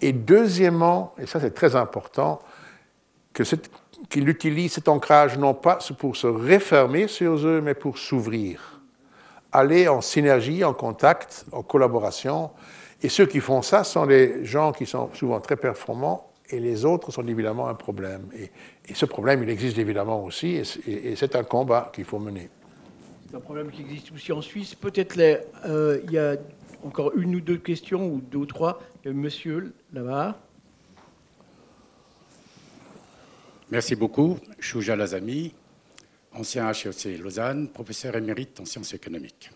Et deuxièmement, et ça c'est très important, qu'il utilise cet ancrage non pas pour se refermer sur eux, mais pour s'ouvrir. Aller en synergie, en contact, en collaboration. Et ceux qui font ça sont des gens qui sont souvent très performants, et les autres sont évidemment un problème. Et ce problème, il existe évidemment aussi, et c'est un combat qu'il faut mener. C'est un problème qui existe aussi en Suisse. Peut-être il y a encore une ou deux questions, ou deux ou trois. Il y a monsieur là-bas. Merci beaucoup. Chouja Lazami, ancien HEC Lausanne, professeur émérite en sciences économiques.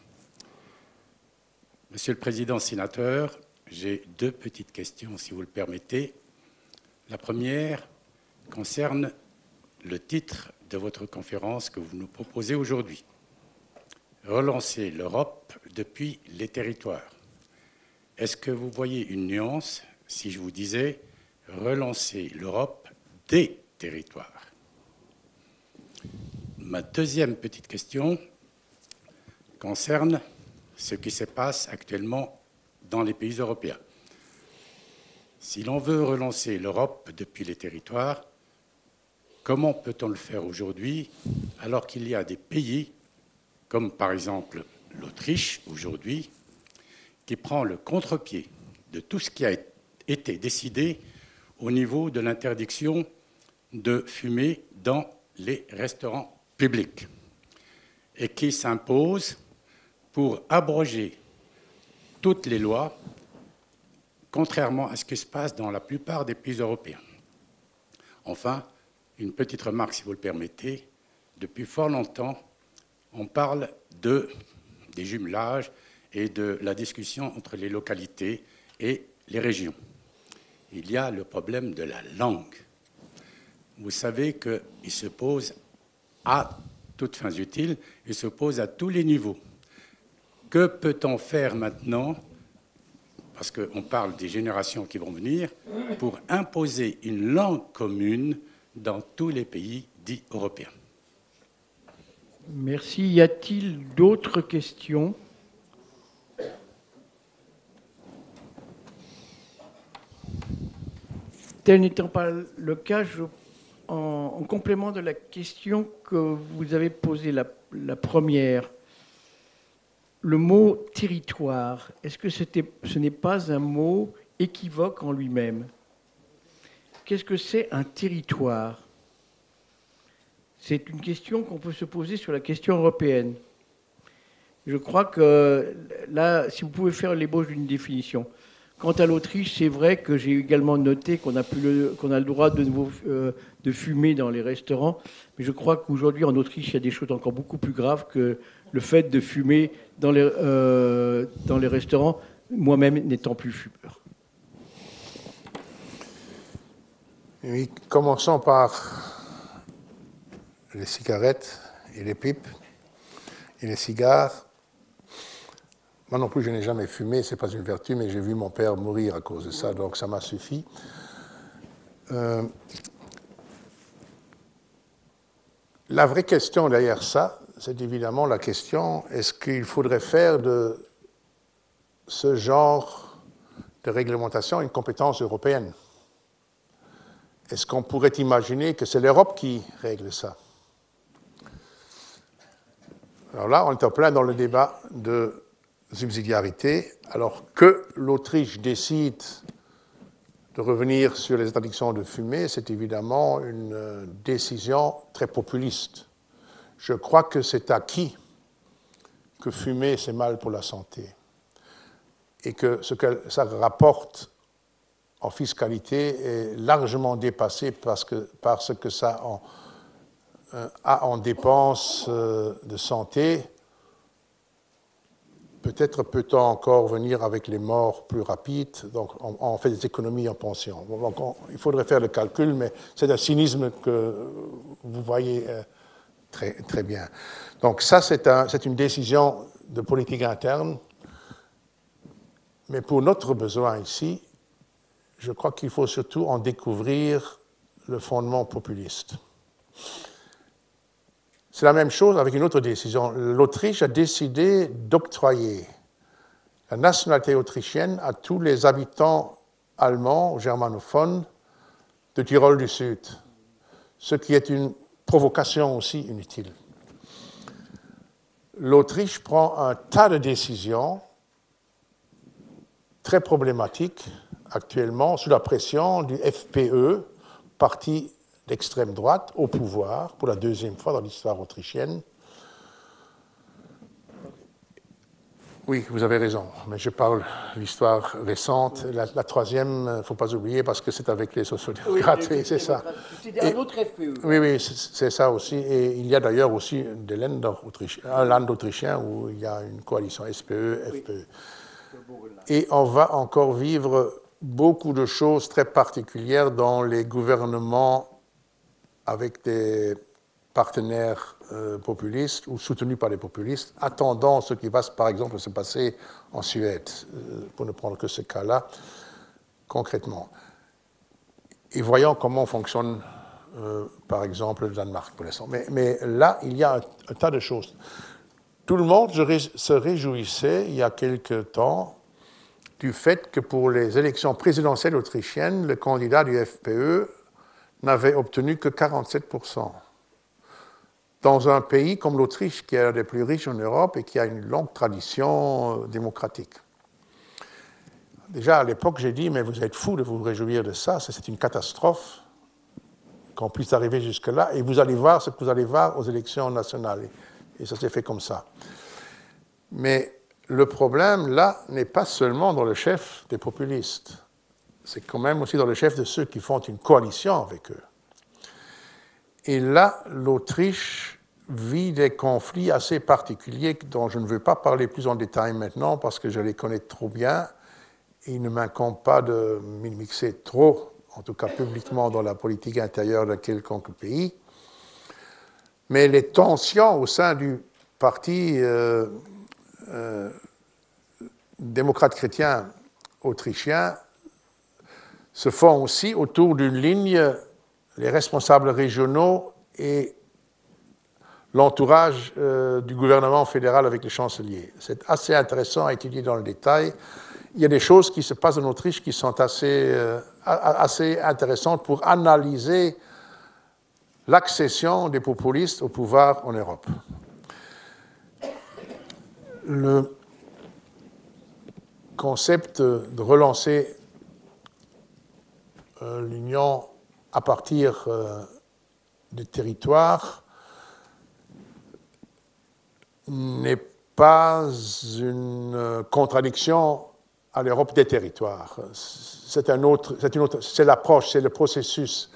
Monsieur le Président sénateur, j'ai deux petites questions, si vous le permettez. La première concerne le titre de votre conférence que vous nous proposez aujourd'hui. Relancer l'Europe depuis les territoires. Est-ce que vous voyez une nuance si je vous disais relancer l'Europe des territoires? Ma deuxième petite question concerne ce qui se passe actuellement dans les pays européens. Si l'on veut relancer l'Europe depuis les territoires, comment peut-on le faire aujourd'hui alors qu'il y a des pays, comme par exemple l'Autriche aujourd'hui, qui prend le contre-pied de tout ce qui a été décidé au niveau de l'interdiction de fumer dans les restaurants publics et qui s'impose pour abroger toutes les lois, contrairement à ce qui se passe dans la plupart des pays européens. Enfin, une petite remarque, si vous le permettez, depuis fort longtemps, on parle des jumelages et de la discussion entre les localités et les régions. Il y a le problème de la langue. Vous savez qu'il se pose à toutes fins utiles, il se pose à tous les niveaux. Que peut-on faire maintenant, parce qu'on parle des générations qui vont venir, pour imposer une langue commune dans tous les pays dits européens? Merci. Y a-t-il d'autres questions? Tel n'étant pas le cas, en complément de la question que vous avez posée, la première, le mot territoire, est-ce que ce n'est pas un mot équivoque en lui-même? Qu'est-ce que c'est un territoire? C'est une question qu'on peut se poser sur la question européenne. Je crois que là, si vous pouvez faire l'ébauche d'une définition. Quant à l'Autriche, c'est vrai que j'ai également noté qu'on a le droit de nouveau de fumer dans les restaurants, mais je crois qu'aujourd'hui en Autriche, il y a des choses encore beaucoup plus graves que le fait de fumer dans les restaurants, moi-même n'étant plus fumeur. Oui, commençons par les cigarettes et les pipes et les cigares. Moi non plus, je n'ai jamais fumé, ce n'est pas une vertu, mais j'ai vu mon père mourir à cause de ça, donc ça m'a suffi. La vraie question derrière ça, c'est évidemment la question, est-ce qu'il faudrait faire de ce genre de réglementation une compétence européenne? Est-ce qu'on pourrait imaginer que c'est l'Europe qui règle ça? Alors là, on est en plein dans le débat de subsidiarité, alors que l'Autriche décide de revenir sur les interdictions de fumer, c'est évidemment une décision très populiste. Je crois que c'est acquis que fumer, c'est mal pour la santé, et que ce que ça rapporte en fiscalité est largement dépassé par ce que ça a en dépenses de santé. Peut-être peut-on encore venir avec les morts plus rapides, donc on fait des économies en pension. Donc il faudrait faire le calcul, mais c'est un cynisme que vous voyez très, très bien. Donc ça, c'est une décision de politique interne, mais pour notre besoin ici, je crois qu'il faut surtout en découvrir le fondement populiste. C'est la même chose avec une autre décision. L'Autriche a décidé d'octroyer la nationalité autrichienne à tous les habitants allemands ou germanophones de Tyrol du Sud, ce qui est une provocation aussi inutile. L'Autriche prend un tas de décisions très problématiques actuellement sous la pression du FPÖ, parti d'extrême droite au pouvoir pour la deuxième fois dans l'histoire autrichienne. Oui, vous avez raison, mais je parle de l'histoire récente. La troisième, il ne faut pas oublier, parce que c'est avec les sociaux-démocrates, oui, c'est ça. C'est un autre FPÖ. Oui, c'est ça aussi. Et il y a d'ailleurs aussi un land autrichien où il y a une coalition SPE-FPÖ. Et on va encore vivre beaucoup de choses très particulières dans les gouvernements avec des partenaires populistes ou soutenus par les populistes, attendant ce qui va par exemple se passer en Suède, pour ne prendre que ce cas-là concrètement. Et voyons comment fonctionne par exemple le Danemark pour l'instant. Mais là, il y a un tas de choses. Tout le monde se réjouissait il y a quelque temps du fait que pour les élections présidentielles autrichiennes, le candidat du FPÖ n'avait obtenu que 47%. Dans un pays comme l'Autriche, qui est l'un des plus riches en Europe et qui a une longue tradition démocratique. Déjà, à l'époque, j'ai dit, mais vous êtes fous de vous réjouir de ça, c'est une catastrophe qu'on puisse arriver jusque-là, et vous allez voir ce que vous allez voir aux élections nationales. Et ça s'est fait comme ça. Mais le problème, là, n'est pas seulement dans le chef des populistes. C'est quand même aussi dans le chef de ceux qui font une coalition avec eux. Et là, l'Autriche vit des conflits assez particuliers dont je ne veux pas parler plus en détail maintenant parce que je les connais trop bien. Il ne m'incombe pas de m'immiscer trop, en tout cas publiquement, dans la politique intérieure de quelconque pays. Mais les tensions au sein du parti démocrate chrétien autrichien se font aussi autour d'une ligne, les responsables régionaux et l'entourage du gouvernement fédéral avec le chancelier. C'est assez intéressant à étudier dans le détail. Il y a des choses qui se passent en Autriche qui sont assez intéressantes pour analyser l'accession des populistes au pouvoir en Europe. Le concept de relancer l'Union à partir des territoires n'est pas une contradiction à l'Europe des territoires. C'est l'approche, c'est le processus.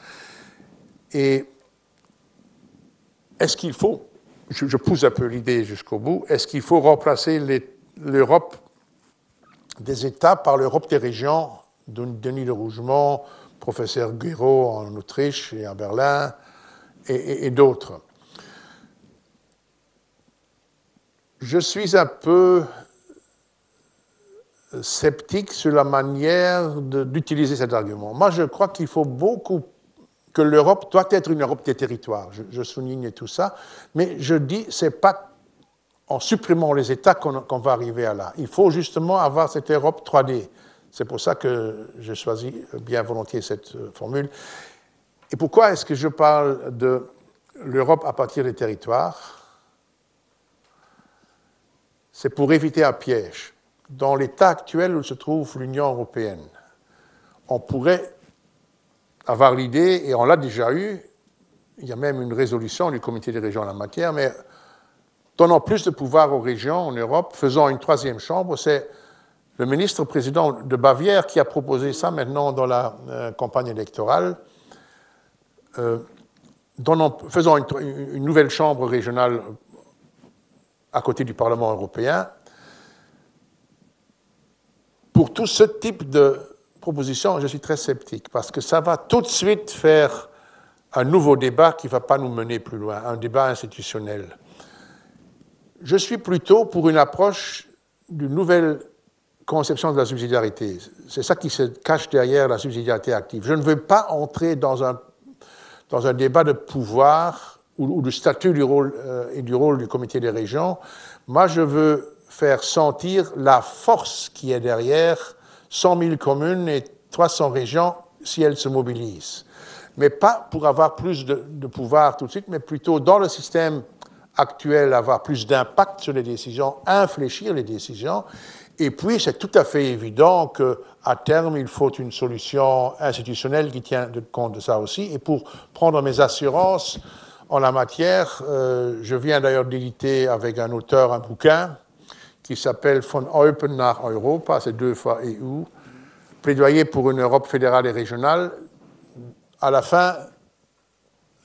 Et est-ce qu'il faut, je pousse un peu l'idée jusqu'au bout, est-ce qu'il faut remplacer l'Europe des États par l'Europe des régions, Denis de Rougemont, professeur Guéraud en Autriche et à Berlin, et d'autres. Je suis un peu sceptique sur la manière d'utiliser cet argument. Moi, je crois qu'il faut beaucoup, que l'Europe doit être une Europe des territoires. Je souligne tout ça, mais je dis, c'est pas en supprimant les États qu'on va arriver à là. Il faut justement avoir cette Europe 3D. C'est pour ça que j'ai choisi bien volontiers cette formule. Et pourquoi est-ce que je parle de l'Europe à partir des territoires? C'est pour éviter un piège. Dans l'état actuel où se trouve l'Union européenne, on pourrait avoir l'idée, et on l'a déjà eu, il y a même une résolution du comité des régions en la matière, mais donnant plus de pouvoir aux régions en Europe, faisant une troisième chambre, c'est le ministre-président de Bavière qui a proposé ça maintenant dans la campagne électorale, faisant une nouvelle chambre régionale à côté du Parlement européen. Pour tout ce type de proposition, je suis très sceptique, parce que ça va tout de suite faire un nouveau débat qui ne va pas nous mener plus loin, un débat institutionnel. Je suis plutôt pour une approche d'une nouvelle conception de la subsidiarité. C'est ça qui se cache derrière la subsidiarité active. Je ne veux pas entrer dans un débat de pouvoir ou du statut du rôle, et du rôle du comité des régions. Moi, je veux faire sentir la force qui est derrière 100 000 communes et 300 régions si elles se mobilisent. Mais pas pour avoir plus de pouvoir tout de suite, mais plutôt dans le système actuel, avoir plus d'impact sur les décisions, infléchir les décisions. Et puis, c'est tout à fait évident qu'à terme, il faut une solution institutionnelle qui tient compte de ça aussi. Et pour prendre mes assurances en la matière, je viens d'ailleurs d'éditer avec un auteur un bouquin qui s'appelle Von Eupen nach Europa, c'est 2 fois EU, plaidoyer pour une Europe fédérale et régionale, à la fin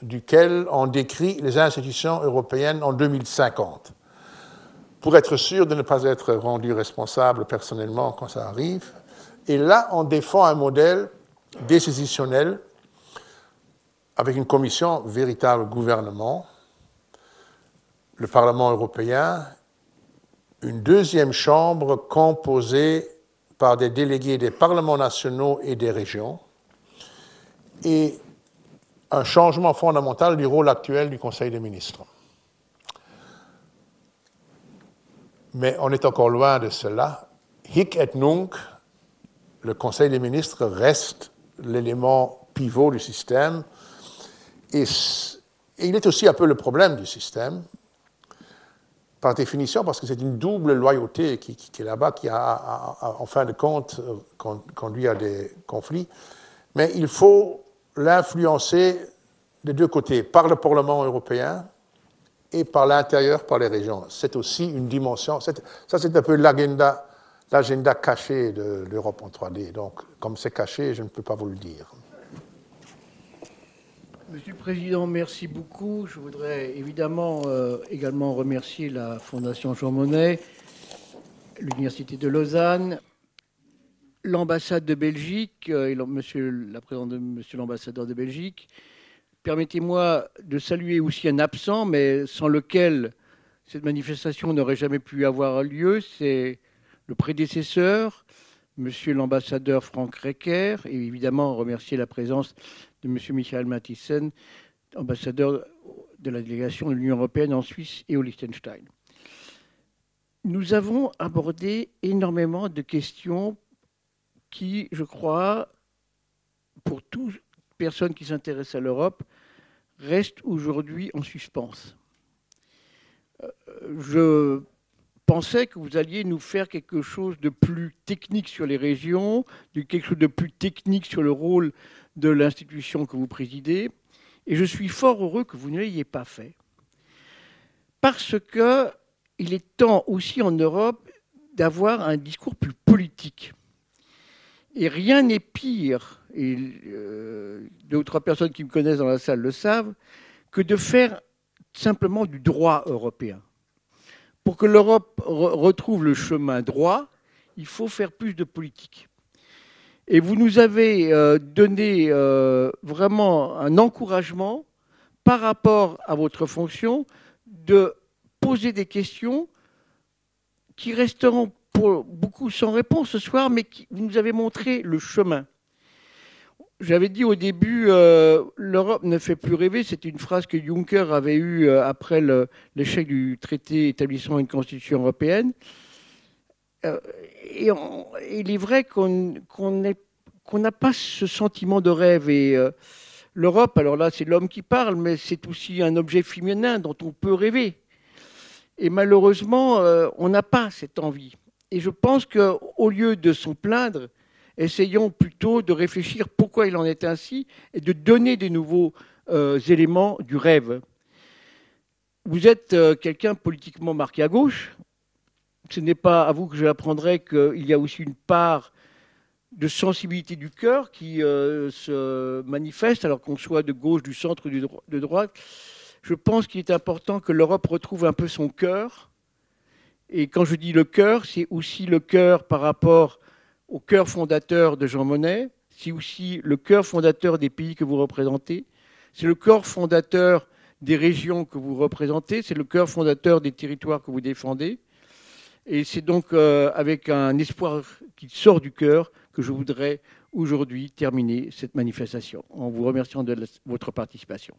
duquel on décrit les institutions européennes en 2050, pour être sûr de ne pas être rendu responsable personnellement quand ça arrive. Et là, on défend un modèle décisionnel avec une commission véritable gouvernement, le Parlement européen, une deuxième chambre composée par des délégués des parlements nationaux et des régions, et un changement fondamental du rôle actuel du Conseil des ministres. Mais on est encore loin de cela. Hic et nunc, le Conseil des ministres reste l'élément pivot du système, et il est aussi un peu le problème du système, par définition, parce que c'est une double loyauté qui est là-bas, qui a, en fin de compte, conduit à des conflits. Mais il faut l'influencer des deux côtés, par le Parlement européen et par l'intérieur, par les régions. C'est aussi une dimension, ça c'est un peu l'agenda caché de l'Europe en 3D. Donc, comme c'est caché, je ne peux pas vous le dire. Monsieur le Président, merci beaucoup. Je voudrais évidemment également remercier la Fondation Jean Monnet, l'Université de Lausanne, l'ambassade de Belgique et monsieur l'ambassadeur de Belgique. Permettez-moi de saluer aussi un absent, mais sans lequel cette manifestation n'aurait jamais pu avoir lieu. C'est le prédécesseur, monsieur l'ambassadeur Frank Recker, et évidemment remercier la présence de monsieur Michael Mathiesen, ambassadeur de la délégation de l'Union européenne en Suisse et au Liechtenstein. Nous avons abordé énormément de questions qui, je crois, pour toute personne qui s'intéresse à l'Europe, restent aujourd'hui en suspens. Je pensais que vous alliez nous faire quelque chose de plus technique sur les régions, quelque chose de plus technique sur le rôle de l'institution que vous présidez, et je suis fort heureux que vous ne l'ayez pas fait. Parce qu'il est temps aussi en Europe d'avoir un discours plus politique. Et rien n'est pire, et deux ou trois personnes qui me connaissent dans la salle le savent, que de faire simplement du droit européen. Pour que l'Europe retrouve le chemin droit, il faut faire plus de politique. Et vous nous avez donné vraiment un encouragement par rapport à votre fonction de poser des questions qui resteront pour beaucoup sans réponse ce soir, mais vous nous avez montré le chemin. J'avais dit au début, l'Europe ne fait plus rêver. C'est une phrase que Juncker avait eue après l'échec du traité établissant une constitution européenne. Et il est vrai qu'on n'a pas ce sentiment de rêve. Et l'Europe, alors là, c'est l'homme qui parle, mais c'est aussi un objet féminin dont on peut rêver. Et malheureusement, on n'a pas cette envie. Et je pense qu'au lieu de s'en plaindre, essayons plutôt de réfléchir pourquoi il en est ainsi et de donner des nouveaux éléments du rêve. Vous êtes quelqu'un politiquement marqué à gauche. Ce n'est pas à vous que je apprendrai qu'il y a aussi une part de sensibilité du cœur qui se manifeste, alors qu'on soit de gauche, du centre ou de droite. Je pense qu'il est important que l'Europe retrouve un peu son cœur. Et quand je dis le cœur, c'est aussi le cœur par rapport au cœur fondateur de Jean Monnet, c'est aussi le cœur fondateur des pays que vous représentez, c'est le cœur fondateur des régions que vous représentez, c'est le cœur fondateur des territoires que vous défendez. Et c'est donc avec un espoir qui sort du cœur que je voudrais aujourd'hui terminer cette manifestation, en vous remerciant de votre participation.